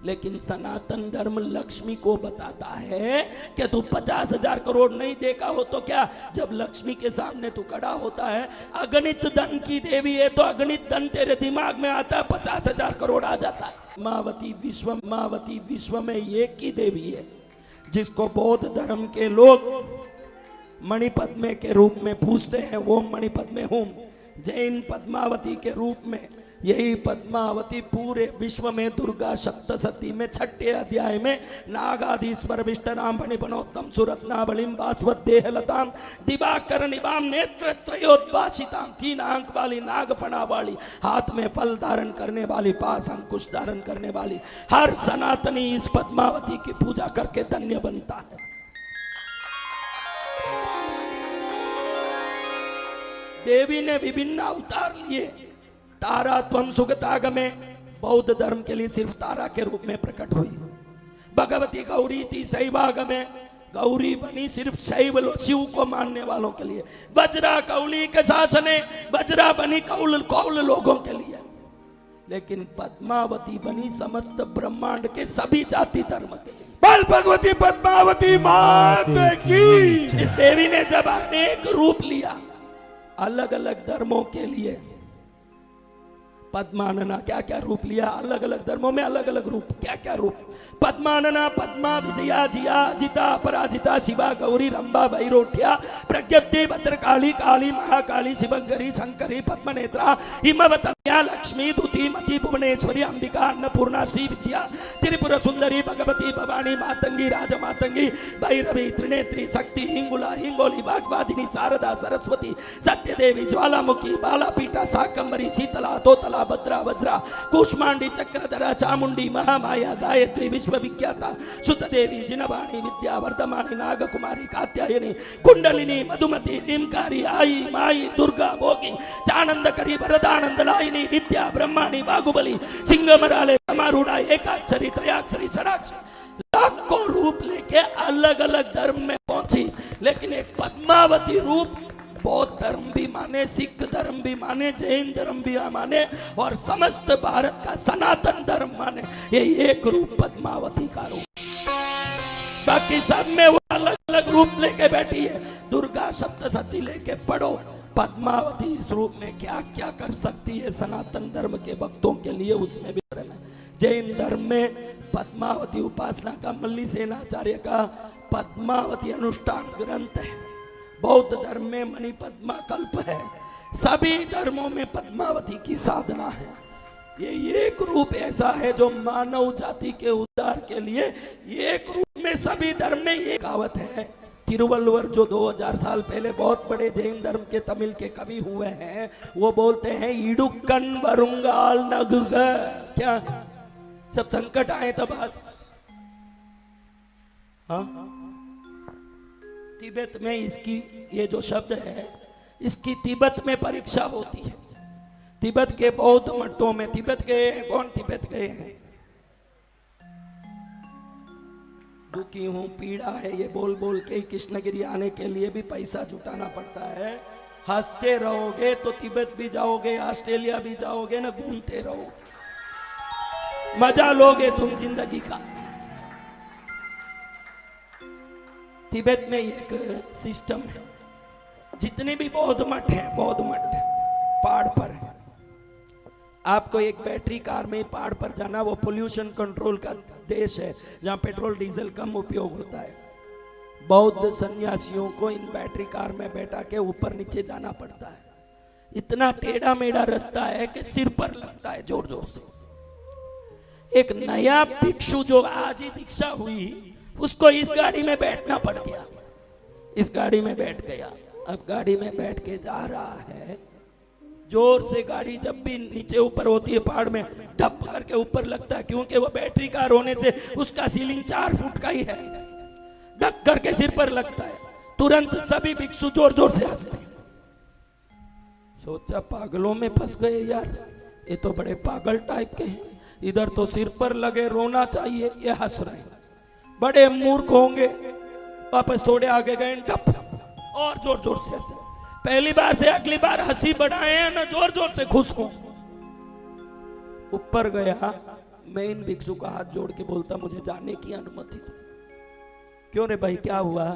लेकिन सनातन धर्म लक्ष्मी को बताता है कि तू 50,000 करोड़ नहीं देखा हो तो क्या, जब लक्ष्मी के सामने तू खड़ा होता है, अगणित धन की देवी है, तो अगणित धन तेरे दिमाग में आता है, 50,000 करोड़ आ जाता है। मावती विश्व में एक ही देवी है जिसको बौद्ध धर्म के लोग मणिपद्मे के रूप में पूछते हैं, वो मणिपद्मे हूं। जैन पद्मावती के रूप में, यही पद्मावती पूरे विश्व में दुर्गा सप्तशती में 6ठे अध्याय में नागाधीश्वर विष्टराम फणिपनोत्तम सुरत्नावलिम भास्वत देहलताम दिवाकर निवाम नेत्र त्रयोद्भासिताम, 3 आंख वाली, नागफणा वाली, हाथ में फल धारण करने वाली, पास अंकुश धारण करने वाली, हर सनातनी इस पद्मावती की पूजा करके धन्य बनता है। देवी ने विभिन्न अवतार लिए। तारा त्वं सुगतागमे बौद्ध धर्म के लिए सिर्फ तारा के रूप में प्रकट हुई। भगवती गौरी थी शैवागमे, गौरी बनी सिर्फ शैव शिव को मानने वालों के लिए। वज्रा कौली के शासने, वज्रा बनी कौल लोगों के लिए। लेकिन पद्मावती बनी समस्त ब्रह्मांड के सभी जाति धर्म के लिए। बल भगवती पद्मावती मात की। इस देवी ने जब अनेक रूप लिया अलग अलग धर्मों के लिए, पद्मानना क्या क्या रूप लिया, अलग अलग धर्मों में अलग अलग रूप, क्या क्या रूप। पद्मानना, पद्मा, विजया, जिया, अजिता, अपराजिता, शिवा, गौरी, रंभा, भैरोठ्या, प्रज्ञप्ति, भद्रकाली, काली, महाकाली, शिवंकरी, शंकरी, पद्मनेत्रा, हिमवतन्या, लक्ष्मी, दुति, मति, भुवनेश्वरी, अंबिका, अन्नपूर्णा, श्री विद्या, त्रिपुर सुंदरी, भगवती, भवानी, मातंगी, राजमातंगी, भैरवी, त्रिनेत्री, शक्ति, हिंगुला, हिंगोली, वाग्वादिनी, शारदा, सरस्वती, सत्यदेवी, ज्वालामुखी, बालापीठा, शाकंभरी, शीतला, तोतला, भद्रा, वज्रा, कूष्मांडी, चक्रधरा, चामुंडी, महामाया, गायत्री, विश्वविख्याता, सुतदेवी, जिनवाणी, विद्या वर्धमानी, नागकुमारी, कात्यायनी, कुंडलिनी, मधुमती, रीमकारी, आई, माई, दुर्गा, भोगी, चानंदकरी, वरदानंदलायिनी, नित्या, ब्रह्माणी, बाहुबली, सिंगमराले, समारूढ़ा, एकाक्षरी, त्रयाक्षरी, षडाक्षरी, लाखों रूप लेके अलग अलग धर्म में पहुंची। लेकिन एक पद्मावती रूप बौद्ध धर्म भी माने, सिख धर्म भी माने, जैन धर्म भी माने और समस्त भारत का सनातन धर्म माने। ये एक रूप पद्मावती का रूप, बाकी सब में वो अलग अलग रूप लेके बैठी है। दुर्गा सप्तशती लेके पढ़ो, पद्मावती इस रूप में क्या क्या कर सकती है सनातन धर्म के भक्तों के लिए, उसमें भी रहना। जैन धर्म में पद्मावती उपासना का मल्ली सेनाचार्य का पद्मावती अनुष्ठान ग्रंथ है। बौद्ध धर्म में मणिपद्मा कल्प है। सभी धर्मों में पद्मावती की साधना है। ये एक रूप ऐसा है जो मानव जाति के उद्धार के लिए एक रूप में, सभी धर्म में एक कहावत है, तिरुवल्लुवर जो 2000 साल पहले बहुत बड़े जैन धर्म के तमिल के कवि हुए हैं, वो बोलते हैं इडुक्कन वरुंगाल नगुग। क्या सब संकट आए तो बस। हाँ, तिब्बत में इसकी ये जो शब्द है, इसकी तिब्बत में परीक्षा होती है। तिब्बत के बौद्ध मठों में, तिब्बत गए हैं? कौन तिब्बत गए हैं? दुखी हूं, पीड़ा है, ये बोल बोल के कृष्णगिरी आने के लिए भी पैसा जुटाना पड़ता है। हंसते रहोगे तो तिब्बत भी जाओगे, ऑस्ट्रेलिया भी जाओगे ना, घूमते रहो, मजा लोगे तुम जिंदगी का। तिब्बत में एक सिस्टम है, जितने भी बौद्ध मठ हैं, बौद्ध मठ पहाड़ पर है। आपको एक बैटरी कार में पहाड़ पर जाना, वो पोल्यूशन कंट्रोल का देश है जहाँ पेट्रोल डीजल कम उपयोग होता है। बौद्ध सन्यासियों को इन बैटरी कार में बैठा के ऊपर नीचे जाना पड़ता है। इतना टेढ़ा मेढ़ा रास्ता है कि सिर पर लगता है जोर जोर से। एक नया भिक्षु जो आज ही दीक्षा हुई, उसको इस गाड़ी में बैठना पड़ गया। इस गाड़ी में बैठ गया, अब गाड़ी में बैठ के जा रहा है, जोर से गाड़ी जब भी नीचे ऊपर होती है पहाड़ में, धप करके ऊपर लगता है, क्योंकि वो बैटरी कार होने से उसका सीलिंग 4 फुट का ही है। धक करके सिर पर लगता है, तुरंत सभी भिक्षु जोर जोर से हंसते। सोचा पागलों में फंस गए यार, ये तो बड़े पागल टाइप के हैं। इधर तो सिर पर लगे रोना चाहिए, ये हंस रहे हैं, बड़े मूर्ख होंगे। वापस थोड़े आगे गए, धप और जोर जोर से हंसे। पहली बार से अगली बार हंसी बढ़ाए हैं ना, जोर जोर से खुश हो। ऊपर गया, मैं इन भिक्षु का हाथ जोड़ के बोलता, मुझे जाने की अनुमति दो। क्यों रे भाई, क्या हुआ?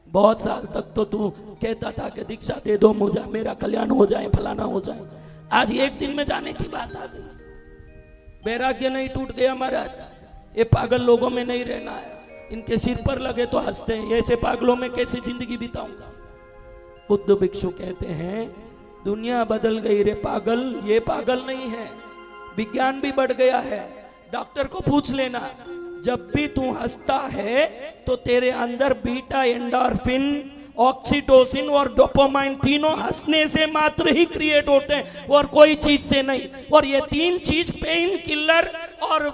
बहुत साल तक तो तू कहता था कि दीक्षा दे दो मुझे, मेरा कल्याण हो जाए, फलाना हो जाए। आज एक दिन में जाने की बात आ गई। वैराग्य नहीं टूट गया महाराज? ये पागल लोगों में नहीं रहना है, इनके सिर पर लगे तो हंसते हैं, ऐसे पागलों में कैसे जिंदगी बिताऊंगा? बुद्ध भिक्षु कहते हैं, दुनिया बदल गई रे पागल, ये पागल नहीं है, विज्ञान भी बढ़ गया है। डॉक्टर को पूछ लेना, जब भी तू हंसता है तो तेरे अंदर बीटा एंडोर्फिन, ऑक्सीटोसिन और डोपामाइन तीनों हंसने से मात्र ही क्रिएट होते हैं, और कोई चीज से नहीं। और ये 3 चीज पेन किलर और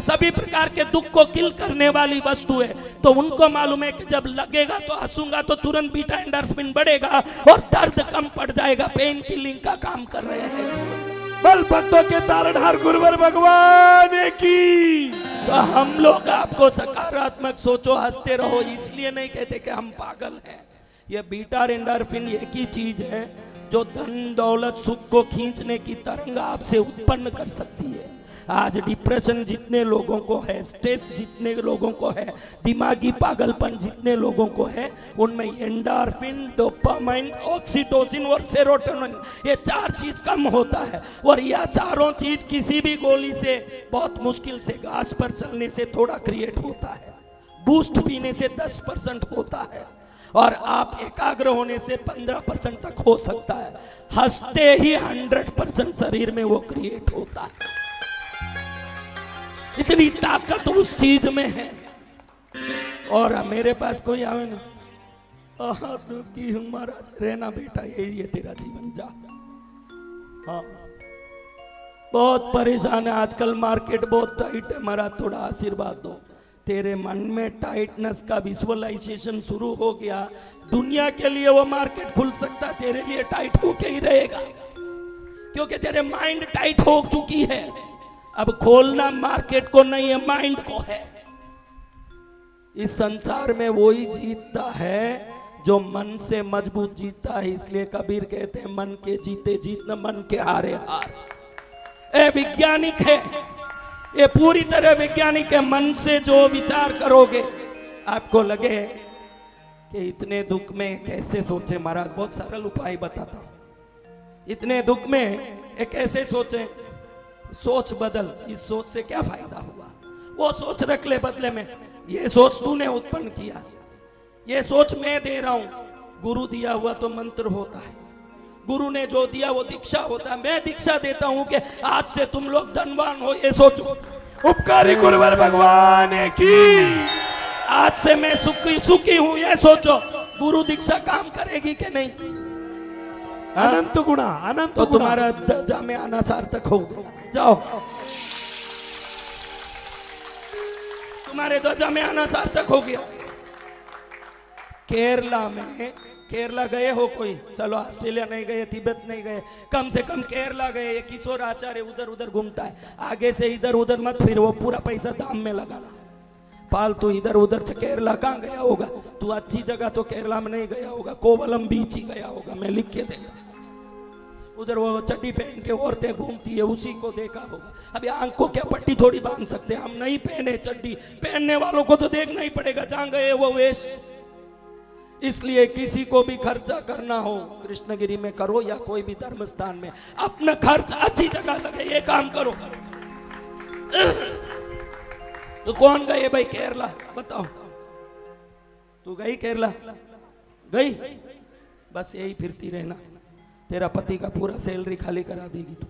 सभी प्रकार के दुख को किल करने वाली वस्तु है। तो उनको मालूम है कि जब लगेगा तो हंसूंगा तो तुरंत बीटा एंडोर्फिन बढ़ेगा और दर्द कम पड़ जाएगा। पेन किलिंग का काम कर रहे हैं जीवन। बल भक्तों के तारणहार गुरुवर भगवान की। तो हम लोग आपको सकारात्मक सोचो, हंसते रहो, इसलिए नहीं कहते कि हम पागल हैं। ये बीटा एंडोर्फिन एक ही चीज है जो धन दौलत सुख को खींचने की तरंग आपसे उत्पन्न कर सकती है। आज डिप्रेशन जितने लोगों को है, स्ट्रेस जितने लोगों को है, दिमागी पागलपन जितने लोगों को है, उनमें एंडोर्फिन, डोपामाइन, ऑक्सीटोसिन और सेरोटोनिन, ये 4 चीज कम होता है। और यह चारों चीज किसी भी गोली से, बहुत मुश्किल से, घास पर चलने से थोड़ा क्रिएट होता है, बूस्ट पीने से 10% होता है, और आप एकाग्र होने से 15% तक हो सकता है। हंसते ही 100% शरीर में वो क्रिएट होता है। इतनी ताकत उस चीज में है। और मेरे पास कोई आवे ना, दुखी हूं महाराज, रहना बेटा, यही है तेरा जीवन, जा। हाँ, बहुत परेशान है आजकल, मार्केट बहुत टाइट है महाराज, थोड़ा आशीर्वाद दो। तेरे मन में टाइटनेस का विजुअलाइजेशन शुरू हो गया, दुनिया के लिए वो मार्केट खुल सकता, तेरे लिए टाइट होके ही रहेगा, क्योंकि तेरे माइंड टाइट हो चुकी है। अब खोलना मार्केट को नहीं है, माइंड को है। इस संसार में वही जीतता है जो मन से मजबूत जीतता है। इसलिए कबीर कहते हैं, मन के जीते जीत न मन के हारे हार। ए वैज्ञानिक है, ये पूरी तरह वैज्ञानिक है। मन से जो विचार करोगे, आपको लगे कि इतने दुख में कैसे सोचे महाराज, बहुत सरल उपाय बताता हूं। इतने दुख में एक कैसे सोचे, सोच बदल। इस सोच से क्या फायदा हुआ? वो सोच रख ले बदले में, ये सोच तूने उत्पन्न किया, ये सोच मैं दे रहा हूं। गुरु दिया हुआ तो मंत्र होता है, गुरु ने जो दिया वो दीक्षा होता है। मैं दीक्षा देता हूं कि आज से तुम लोग धनवान हो, ये सोचो। उपकारी गुरुवर भगवान की। आज से मैं सुखी सुखी हूं, ये सोचो। गुरु दीक्षा काम करेगी कि नहीं? अनंत गुणा, अनंत तो गुणा। तुम्हारा ध्वजा में आना सार्थक हो गया। जाओ, तुम्हारे ध्वजा में आना सार्थक हो गया। केरला में, केरला गए हो कोई? चलो ऑस्ट्रेलिया नहीं गए, तिब्बत नहीं गए, कम से कम केरला गए। ये किशोर आचार्य उधर उधर घूमता है, आगे से इधर उधर मत फिर, वो पूरा पैसा दाम में लगाना। फालतू इधर उधर। केरला कहाँ गया होगा तू? अच्छी जगह तो केरला में नहीं गया होगा, कोवलम बीच ही गया होगा, मैं लिख के देगा। उधर वो चड्डी पहन के औरतें घूमती है, उसी को देखा होगा। अभी आंख को क्या पट्टी थोड़ी बांध सकते, हम नहीं पहने चड्डी, पहनने वालों को तो देखना ही पड़ेगा जहां गए वो वेश। इसलिए किसी को भी खर्चा करना हो, कृष्णगिरी में करो या कोई भी धर्म स्थान में, अपना खर्च अच्छी जगह लगे, ये काम करो। तो कौन गए भाई केरला? बताओ, तू गई केरला? गई? बस यही फिरती रहना, तेरा पति का पूरा सैलरी खाली करा देगी तू।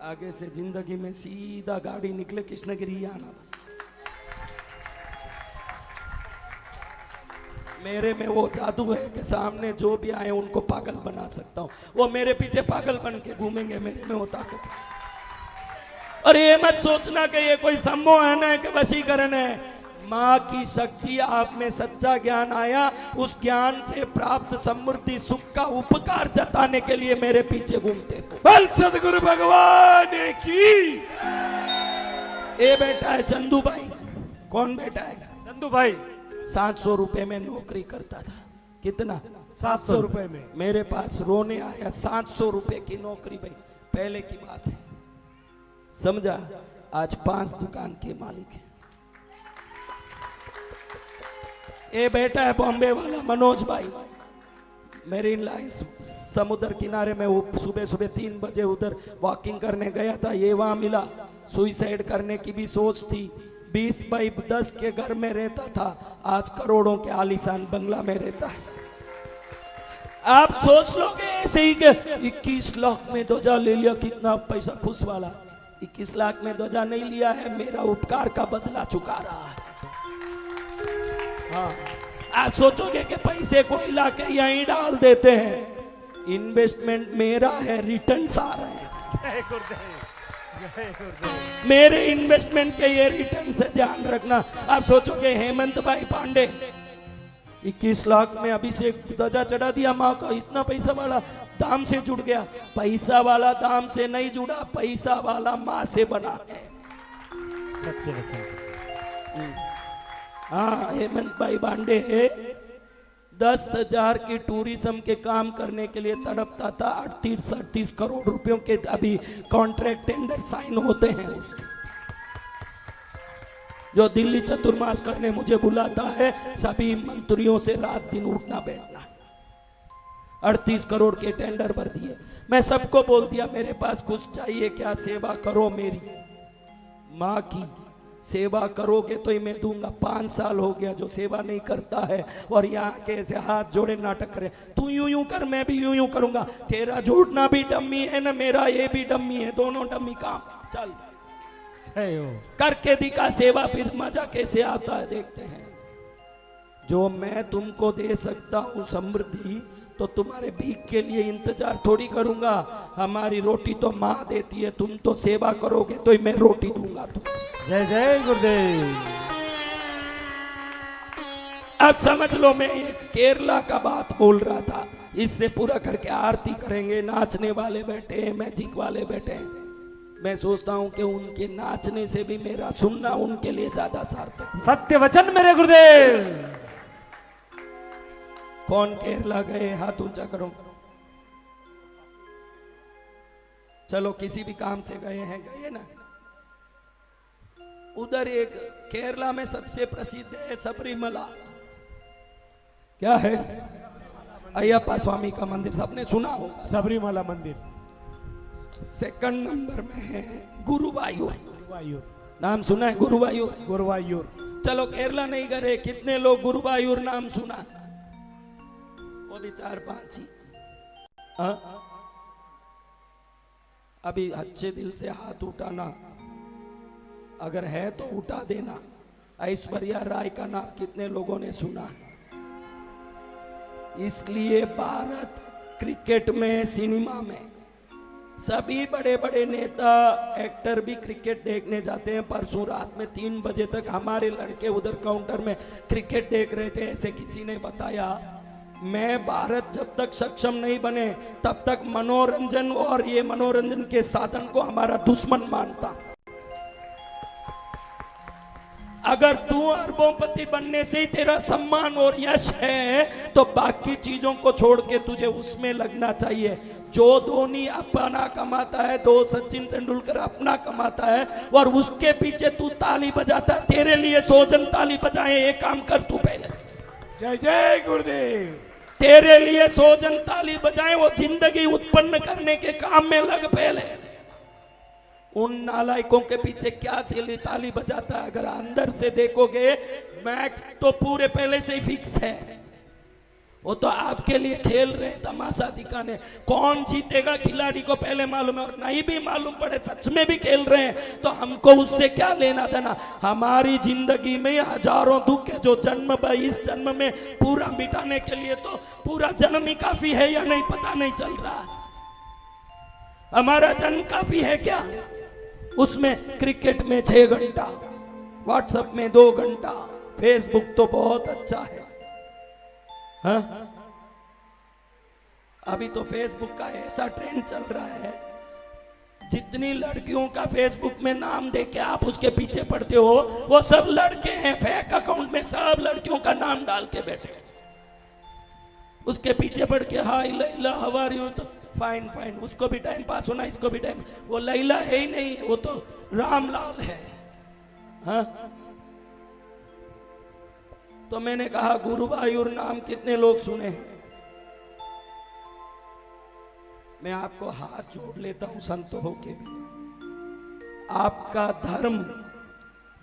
आगे से जिंदगी में सीधा गाड़ी निकले कृष्णगिरी आना बस। मेरे में वो जादू है कि सामने जो भी आए उनको पागल बना सकता हूं। वो मेरे पीछे पागल बन के घूमेंगे, मेरे में वो ताकत है। और ये मत सोचना कि ये कोई सम्मोहन है कि वशीकरण है। माँ की शक्ति, आप में सच्चा ज्ञान आया, उस ज्ञान से प्राप्त समृद्धि सुख का उपकार जताने के लिए मेरे पीछे घूमते हो। बल सदगुरु भगवान की। ये बेटा है चंदू भाई। कौन बेटा है? चंदू भाई। 700 रुपए में नौकरी करता था। कितना? 700 रुपए में। मेरे पास रोने आया। 700 रुपए की नौकरी भाई, पहले की बात है, समझा? आज 5 दुकान के मालिक है। ये बेटा है बॉम्बे वाला मनोज भाई, मेरीन लाइंस समुद्र किनारे में। वो सुबह सुबह 3 बजे उधर वॉकिंग करने गया था, ये वहां मिला। सुइसाइड करने की भी सोच थी। 20 बाई 10 के घर में रहता था, आज करोड़ों के आलीशान बंगला में रहता है। आप सोच लोगे ऐसे ही कि 21 लाख में ध्वजा ले लिया, कितना पैसा खुश वाला। 21 लाख में ध्वजा नहीं लिया है, मेरा उपकार का बदला चुका रहा है। हाँ, आप सोचोगे कि पैसे को ला के यहीं डाल देते हैं। इन्वेस्टमेंट मेरा है, रिटर्न्स आ रहे हैं। जय गुरुदेव, जय गुरुदेव। मेरे इन्वेस्टमेंट के ये रिटर्न से ध्यान रखना। आप सोचोगे हेमंत भाई पांडे 21 लाख में अभिषेक ध्वजा चढ़ा दिया माँ का, इतना पैसा वाला दाम से जुड़ गया। पैसा वाला दाम से नहीं जुड़ा, पैसा वाला माँ से बना है। सत्य वचन। हाँ, हेमंत भाई पांडे 10,000 की टूरिज्म के काम करने के लिए तड़पता था। 38 करोड़ रुपयों के अभी कॉन्ट्रैक्ट टेंडर साइन होते हैं उसके। जो दिल्ली चतुर्मास करने मुझे बुलाता है, सभी मंत्रियों से रात दिन उठना बैठना। 38 करोड़ के टेंडर भर दिए। मैं सबको बोल दिया मेरे पास कुछ चाहिए क्या, सेवा करो मेरी माँ की। सेवा करोगे तो ही मैं दूंगा। 5 साल हो गया जो सेवा नहीं करता है, और यहाँ के ऐसे हाथ जोड़े नाटक करे, तू यूं यूं कर मैं भी यूं यूं करूंगा। तेरा झूठना भी डम्मी है ना, मेरा ये भी डम्मी है, दोनों डम्मी काम। चल जय हो। करके दिखा सेवा, फिर मजा कैसे आता है देखते हैं। जो मैं तुमको दे सकता हूँ समृद्धि, तो तुम्हारे भीख के लिए इंतजार थोड़ी करूंगा। हमारी रोटी तो माँ देती है, तुम तो सेवा करोगे तो ही मैं रोटी दूंगा तुम। जय जय गुरुदेव। अब समझ लो, मैं एक केरला का बात बोल रहा था, इससे पूरा करके आरती करेंगे। नाचने वाले बैठे हैं, मैजिक वाले बैठे हैं। मैं सोचता हूं कि उनके नाचने से भी मेरा सुनना उनके लिए ज्यादा सार्थक। सत्य वचन मेरे गुरुदेव। कौन केरला गए? हाथ ऊंचा करो। चलो, किसी भी काम से गए हैं, गए ना। उधर एक केरला में सबसे प्रसिद्ध है सबरीमला। क्या है? अयप्पा स्वामी का मंदिर, सबने सुना हो। सबरीमला मंदिर। सेकंड नंबर में है गुरुवायूर। गुरुवायूर नाम सुना है? गुरुवायूर। गुरुवायूर। चलो, केरला नहीं गए, कितने लोग गुरुवायूर नाम सुना? वो भी 4-5 ही। अभी अच्छे दिल से हाथ उठाना, अगर है तो उठा देना। ऐश्वर्या राय का नाम कितने लोगों ने सुना है? इसलिए भारत क्रिकेट में, सिनेमा में सभी बड़े बड़े नेता, एक्टर भी क्रिकेट देखने जाते हैं। परसों रात में 3 बजे तक हमारे लड़के उधर काउंटर में क्रिकेट देख रहे थे, ऐसे किसी ने बताया। मैं भारत जब तक सक्षम नहीं बने तब तक मनोरंजन और ये मनोरंजन के साधन को हमारा दुश्मन मानता। अगर तू अरबोंपति बनने से ही तेरा सम्मान और यश है तो बाकी चीजों को छोड़ के तुझे उसमें लगना चाहिए। जो धोनी अपना कमाता है, 2 सचिन तेंदुलकर अपना कमाता है और उसके पीछे तू ताली बजाता है। तेरे लिए 100 जन ताली बजाए, एक काम कर तू पहले। जय जय गुरुदेव। तेरे लिए 100 जन ताली बजाए, वो जिंदगी उत्पन्न करने के काम में लग पहले। उन नालायकों के पीछे क्या ताली बजाता है? अगर अंदर से देखोगे मैक्स तो पूरे पहले से ही फिक्स है। वो तो आपके लिए खेल रहे हैं, तमाशा दिखाने। कौन जीतेगा खिलाड़ी को पहले मालूम है, और नहीं भी मालूम पड़े सच में भी खेल रहे हैं तो हमको उससे क्या लेना देना। हमारी जिंदगी में हजारों दुख है जो जन्म इस जन्म में पूरा मिटाने के लिए तो पूरा जन्म ही काफी है या नहीं पता नहीं चल रहा। हमारा जन्म काफी है क्या? उसमें क्रिकेट में 6 घंटा, व्हाट्सएप में 2 घंटा, फेसबुक तो बहुत अच्छा है। हाँ? अभी तो फेसबुक का ऐसा ट्रेंड चल रहा है, जितनी लड़कियों का फेसबुक में नाम देके आप उसके पीछे पड़ते हो वो सब लड़के हैं। फेक अकाउंट में सब लड़कियों का नाम डाल के बैठे, उसके पीछे पड़ के हाय लैला हाउ आर यू, तो फाइन फाइन, उसको भी टाइम पास होना, इसको भी टाइम। वो लैला है ही नहीं, वो तो रामलाल है। हाँ? तो मैंने कहा गुरुवायूर नाम कितने लोग सुने? मैं आपको हाथ जोड़ लेता हूं संत होके भी। आपका धर्म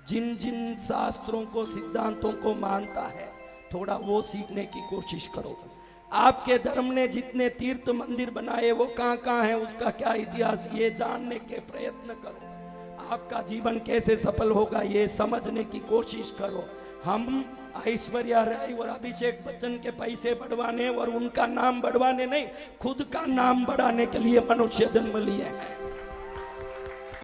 जिन जिन शास्त्रों को, सिद्धांतों को मानता है, थोड़ा वो सीखने की कोशिश करो। आपके धर्म ने जितने तीर्थ मंदिर बनाए वो कहाँ कहाँ है, उसका क्या इतिहास, ये जानने के प्रयत्न करो। आपका जीवन कैसे सफल होगा ये समझने की कोशिश करो। हम ऐश्वर्या राय और अभिषेक बच्चन के पैसे बढ़वाने और उनका नाम बढ़वाने नहीं, खुद का नाम बढ़ाने के लिए मनुष्य जन्म लिए हैं।